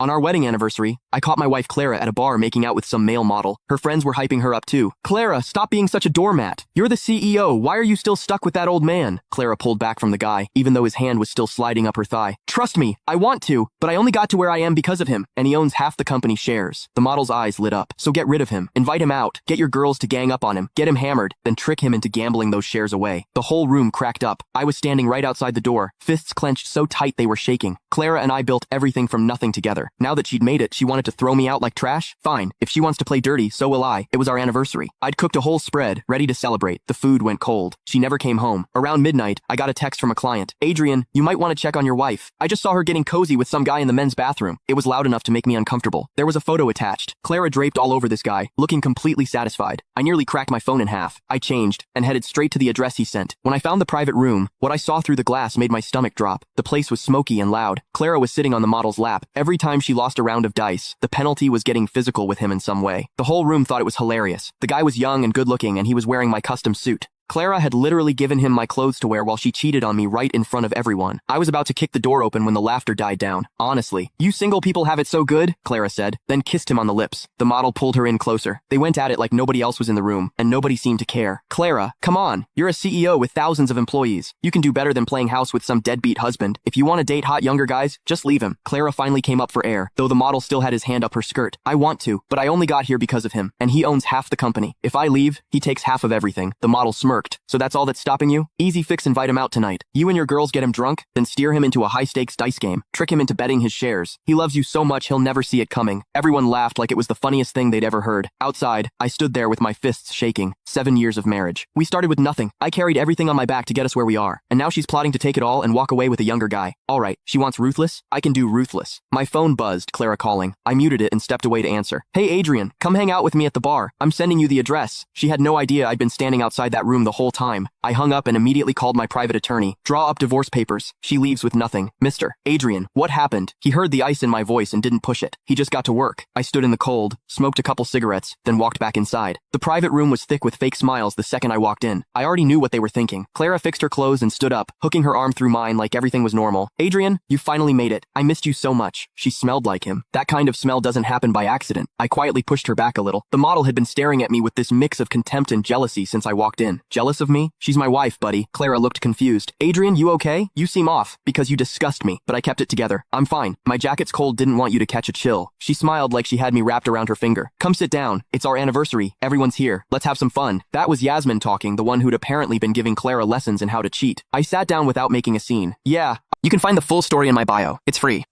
On our wedding anniversary, I caught my wife Clara at a bar making out with some male model. Her friends were hyping her up too. Clara, stop being such a doormat. You're the CEO. Why are you still stuck with that old man? Clara pulled back from the guy, even though his hand was still sliding up her thigh. Trust me, I want to, but I only got to where I am because of him, and he owns half the company shares. The model's eyes lit up. So get rid of him. Invite him out. Get your girls to gang up on him. Get him hammered, then trick him into gambling those shares away. The whole room cracked up. I was standing right outside the door, fists clenched so tight they were shaking. Clara and I built everything from nothing together. Now that she'd made it, she wanted to throw me out like trash? Fine. If she wants to play dirty, so will I. It was our anniversary. I'd cooked a whole spread, ready to celebrate. The food went cold. She never came home. Around midnight, I got a text from a client. Adrian, you might want to check on your wife. I just saw her getting cozy with some guy in the men's bathroom. It was loud enough to make me uncomfortable. There was a photo attached. Clara draped all over this guy, looking completely satisfied. I nearly cracked my phone in half. I changed and headed straight to the address he sent. When I found the private room, what I saw through the glass made my stomach drop. The place was smoky and loud. Clara was sitting on the model's lap. Every time she lost a round of dice, the penalty was getting physical with him in some way. The whole room thought it was hilarious. The guy was young and good-looking, and he was wearing my custom suit. Clara had literally given him my clothes to wear while she cheated on me right in front of everyone. I was about to kick the door open when the laughter died down. Honestly, you single people have it so good, Clara said, then kissed him on the lips. The model pulled her in closer. They went at it like nobody else was in the room, and nobody seemed to care. Clara, come on. You're a CEO with thousands of employees. You can do better than playing house with some deadbeat husband. If you want to date hot younger guys, just leave him. Clara finally came up for air, though the model still had his hand up her skirt. I want to, but I only got here because of him, and he owns half the company. If I leave, he takes half of everything. The model smirked. So that's all that's stopping you? Easy fix, invite him out tonight. You and your girls get him drunk, then steer him into a high-stakes dice game. Trick him into betting his shares. He loves you so much he'll never see it coming. Everyone laughed like it was the funniest thing they'd ever heard. Outside, I stood there with my fists shaking. 7 years of marriage. We started with nothing. I carried everything on my back to get us where we are. And now she's plotting to take it all and walk away with a younger guy. Alright, she wants ruthless? I can do ruthless. My phone buzzed, Clara calling. I muted it and stepped away to answer. Hey Adrian, come hang out with me at the bar. I'm sending you the address. She had no idea I'd been standing outside that room the whole time. I hung up and immediately called my private attorney. Draw up divorce papers. She leaves with nothing. Mr. Adrian, what happened? He heard the ice in my voice and didn't push it. He just got to work. I stood in the cold, smoked a couple cigarettes, then walked back inside. The private room was thick with fake smiles the second I walked in. I already knew what they were thinking. Clara fixed her clothes and stood up, hooking her arm through mine like everything was normal. Adrian, you finally made it. I missed you so much. She smelled like him. That kind of smell doesn't happen by accident. I quietly pushed her back a little. The model had been staring at me with this mix of contempt and jealousy since I walked in. Jealous of me? She's my wife, buddy. Clara looked confused. Adrian, you okay? You seem off, because you disgust me, but I kept it together. I'm fine. My jacket's cold, didn't want you to catch a chill. She smiled like she had me wrapped around her finger. Come sit down. It's our anniversary. Everyone's here. Let's have some fun. That was Yasmin talking, the one who'd apparently been giving Clara lessons in how to cheat. I sat down without making a scene. Yeah, you can find the full story in my bio. It's free.